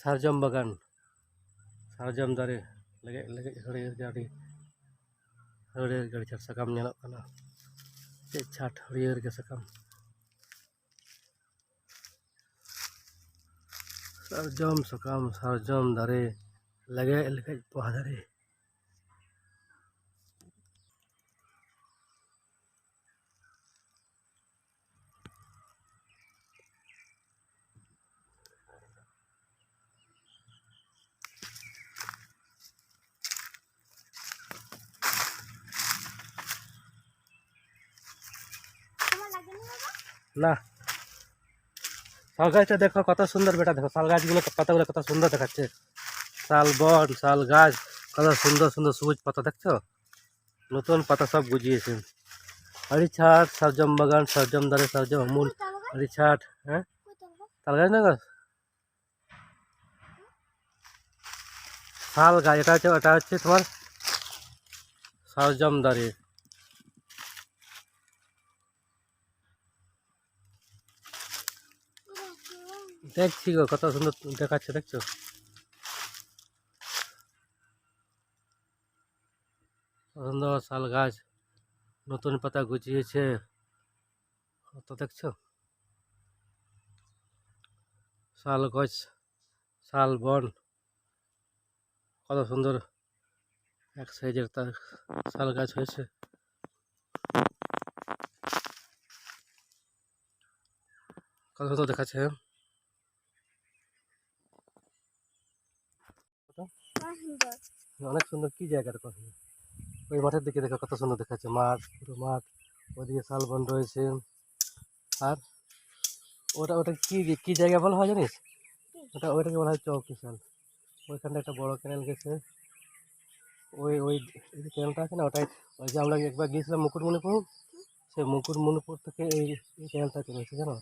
সারজম বাগান, সারজম দারে ᱞᱮᱜᱮᱡ ᱞᱮᱜᱮᱡ ᱦᱟᱹᱨᱭᱟᱹᱲ ᱜᱮ ᱪᱷᱟᱴ ᱥᱟᱠᱟᱢ ᱧᱮᱞᱚᱜ ᱠᱟᱱᱟ᱾ ᱪᱮᱫ ᱪᱷᱟᱴ ᱦᱟᱹᱨᱭᱟᱹᱲ ᱜᱮ ᱥᱟᱠᱟᱢ, ᱥᱟᱨᱡᱚᱢ ᱥᱟᱠᱟᱢ, ᱥᱟᱨᱡᱚᱢ ᱫᱟᱨᱮ ᱞᱮᱜᱮᱡ ᱞᱮᱜᱮᱡ ᱵᱟᱦᱟ ᱫᱟᱨᱮ᱾ না শাল গাছটা দেখো কত সুন্দর বেটা, দেখো শাল গাছগুলো পাতাগুলো কত সুন্দর দেখাচ্ছে। শাল বন, শাল গাছ, কত সুন্দর সুন্দর সবুজ পাতা দেখছো, নতুন পাতা সব গুজিয়েছে। আড়ি ছাট সারজম বাগান, সারজম দারে, সারজম আমূল, আড়ি ছাট। হ্যাঁ তাল গাছ না গো, শাল গাছ, এটা হচ্ছে তোমার সারজম দারে। দেখছি গো কত সুন্দর দেখাচ্ছে, দেখছো সুন্দর শাল গাছ, নতুন পাতা গুছিয়েছে কত, দেখছো শাল গাছ, শাল বন কত সুন্দর এক সাইজের তার শাল গাছ হয়েছে। কত সুন্দর দেখাচ্ছে। অনেক সুন্দর, কি জায়গাটা কত সুন্দর। ওই মাঠের দিকে দেখো কত সুন্দর দেখাচ্ছে, মাঠ, পুরো মাঠ, ওইদিকে শালবন রয়েছে। আর ওটা ওটা কি কি জায়গা বলা হয় জানিস, ওইটাকে বলা হয় চৌকিশাল। ওইখানটা একটা বড় ক্যানেল গেছে, ওই ওই ক্যানেলটা আছে না, ওটাই ওই যে আমরা একবার গিয়েছিলাম মুকুটমণিপুর, সেই মুকুটমণিপুর থেকে এই ক্যানেলটা চলেছে জানো,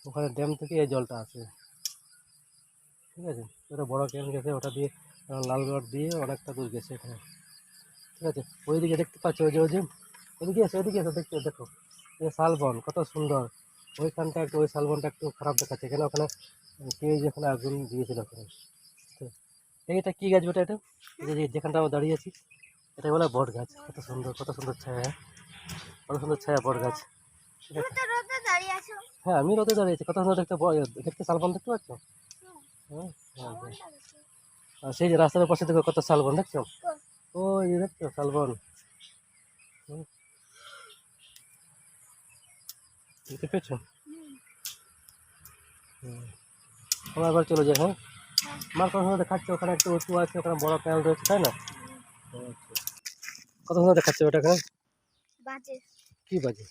ওখানে ড্যাম থেকে এই জলটা আসে। ঠিক আছে, ওটা বড় ক্যানেল গেছে, ওটা দিয়ে লালগড় দিয়ে অনেকটা দূর গেছে এখানে। ঠিক আছে, ওইদিকে দেখতে পাচ্ছ, ওই যে ওইদিকে এসে দেখতে দেখো, এই শালবন কত সুন্দর। ওইখানটা একটু, ওই শালবনটা একটু খারাপ দেখাচ্ছে, কেন ওখানে কে যেখানে আগুন দিয়েছিল ওখানে। এইটা কি গাছ বেটা, এটা যেখানটা আমরা দাঁড়িয়ে আছি, এটা বলে বট গাছ। কত সুন্দর, কত সুন্দর ছায়া, কত সুন্দর ছায়া বট গাছ। হ্যাঁ আমি রোদে দাঁড়িয়েছি, কত সুন্দর দেখতে, দেখতে শালবন দেখতে পাচ্ছ। হ্যাঁ হ্যাঁ হ্যাঁ। আর সেই যে রাস্তার পাশে দেখো কত শালবন দেখছো, ওই দেখছো শালবন, দেখতে পেয়েছো। আমরা এবার চলে যাই। হ্যাঁ আমার কত সুন্দর দেখাচ্ছে, ওখানে একটু উঁচু আছে, ওখানে বড় প্যানেল রয়েছে, তাই না। কত সুন্দর দেখাচ্ছে ওটা, এখানে কি বাজে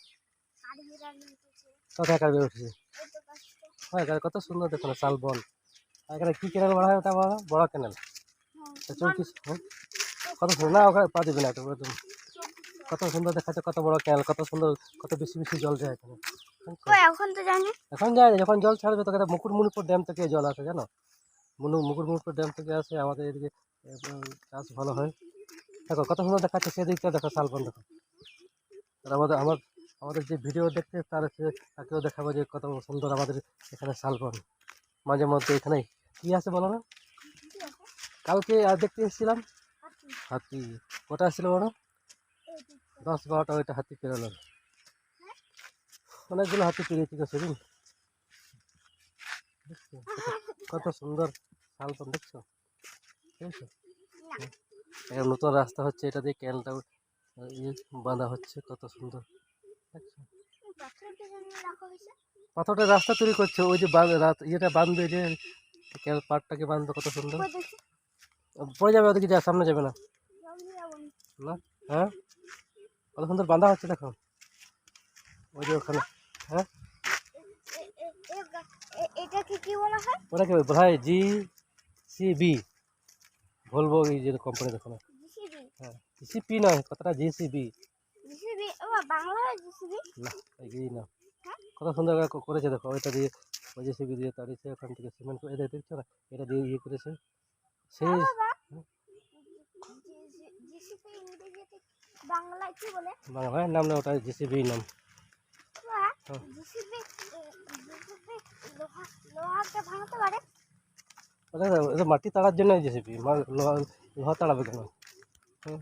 কোথায় কাজ উঠেছে। হ্যাঁ কত সুন্দর দেখো না শালবন। এখানে কি ক্যানেল বলা হয়, ওটা বড় ক্যানেল, চৌকিশ। কত সুন্দর, না ওখানে পা দিবি না, কত সুন্দর দেখাচ্ছে, কত বড় ক্যানেল, কত সুন্দর, কত বেশি বেশি জল যায় এখানে। এখন যায় না, যখন জল ছাড়বে তখন মুকুটমণিপুর ড্যাম থেকে জল আসে জানো, মুকুটমণিপুর ড্যাম থেকে আসে, আমাদের এদিকে চাষ ভালো হয়। দেখো কত সুন্দর দেখাচ্ছে, সেদিকটা দেখো শালবন দেখো। আর আমাদের যে ভিডিও দেখতে তাকেও দেখাবো যে কত সুন্দর আমাদের এখানে শালবন। মাঝে মধ্যে এখানে কি আছে বলো না, কালকে আর দেখতে এসেছিলাম হাতি, কটা আসছিল বলো, 10-12টা ওইটা হাতি পেরোলো, অনেকগুলো হাতি পেরিয়েছি তো সেদিন। দেখছো কত সুন্দর শালবন, দেখছো দেখছো। একটা নতুন রাস্তা হচ্ছে, এটা দিয়ে ক্যানেলটা বাঁধা হচ্ছে, কত সুন্দর দেখছো। পাথরটা রাস্তা তৈরি করছে, ওই যে ইয়েটা বাঁধবে, যে পাড়টাকে বাঁধবে, কত সুন্দর। পড়ে যাবে ওদিকে, যা সামনে যাবে না। না হ্যাঁ কত সুন্দর বাঁধা হচ্ছে দেখো, ওই যে ওখানে। হ্যাঁ ওটাকে বলা হয় JCB, বলবো এই যে কোম্পানি দেখো না। হ্যাঁ JCB নয়, কথাটা JCB না, এই না, কত সুন্দর করেছে দেখো, ওইটা দিয়ে ওই JCB দিয়ে তাড়িয়েছে, ওখান থেকে সিমেন্ট করে দেখছো না, এটা দিয়ে ইয়ে করেছে সেই। বাংলায় নাম না, ওটা JCB নাম। এটা মাটি তাড়ার জন্য জেসিপি, লোহা লোহা তাড়াবে কেন? হুম,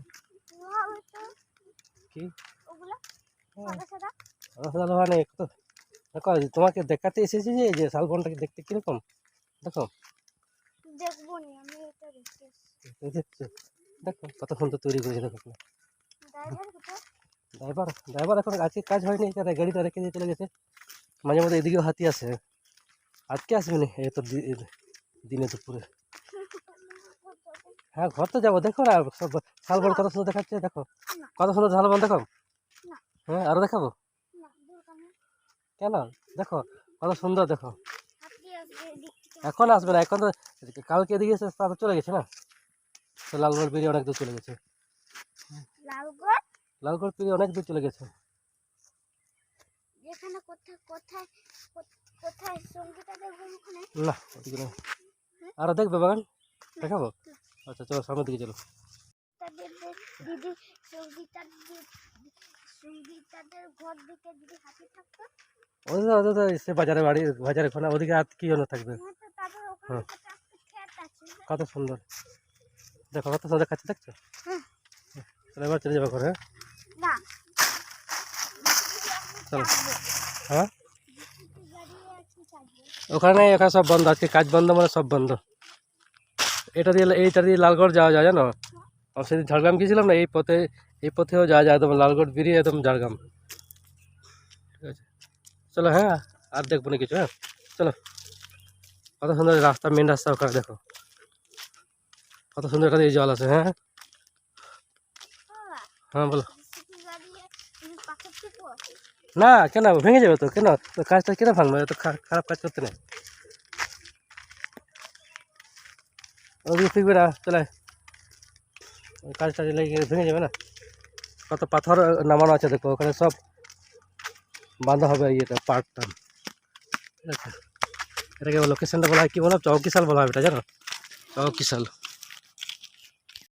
কি সাদা সাদা লোহা নেই তো। দেখো তোমাকে দেখাতে এসেছি যে শালবনটাকে দেখতে কিরকম, দেখো দেখছো, দেখো কত সুন্দর তৈরি করেছে দেখো। ড্রাইভার ড্রাইভার এখন আজকে কাজ হয়নি, এখানে গাড়িটা রেখে দিয়ে চলে গেছে। মাঝে মধ্যে এদিকেও হাতি আসে, আজকে আসবে না এত দিনে দুপুরে। হ্যাঁ ঘর তো যাবো, দেখো না সব শালবন কত সুন্দর দেখাচ্ছে, দেখো কত সুন্দর শালবন, দেখো। হ্যাঁ আরো দেখাবো কেন, দেখো কত সুন্দর, দেখো। এখন আসবে না, এখন তো কালকে এদিকে এসে তারপর চলে গেছে না, তো লালগড় পেরিয়ে অনেক দূর চলে গেছে। লালগড় পেরিয়ে অনেক দূর চলে গেছে। না ওদিকে না, আরো দেখবে বাগান, দেখাবো। আচ্ছা চলো সামনের দিকে চলো। সে বাজারে বাড়ি, বাজারে খোনা ওদিকে আর কি জন্য থাকবে। হ্যাঁ কত সুন্দর, দেখো কত সুন্দর দেখাচ্ছে, দেখছো। চলো এবার চলে যাবো ঘরে। চলো হ্যাঁ ওখানে এখানে সব বন্ধ, আজকে কাজ বন্ধ, মানে সব বন্ধ। এইটা দিয়ে লালগড় যাওয়া যায় জানো, আর সেদিন ঝাড়গ্রাম গিয়েছিলাম না, এই পথেও যাওয়া যায় একদম লালগড় বেরিয়ে একদম ঝাড়গ্রাম। ঠিক আছে চলো, হ্যাঁ আর দেখবো না কিছু, হ্যাঁ চলো। কত সুন্দর রাস্তা, মেন রাস্তা ওখানে দেখো, কত সুন্দর এখানে এই জল আছে। হ্যাঁ হ্যাঁ বলো। না কেন ভেঙে যাবে তো, কেন তো কাজটা কেন ভাঙবে, তো খারাপ কাজ করতে নেই, ওদিকে ফিরবে না, চলে ওই কাজটা লেগে ভেঙে যাবে না। কত পাথর নামানো আছে দেখো, ওখানে সব বাঁধা হবে ইয়েটা পার্কটা। ঠিক আছে এটাকে লোকেশনটা বলা হয় কি বলো, চৌকিশাল বলা হবে এটা জানো, চৌকিশাল।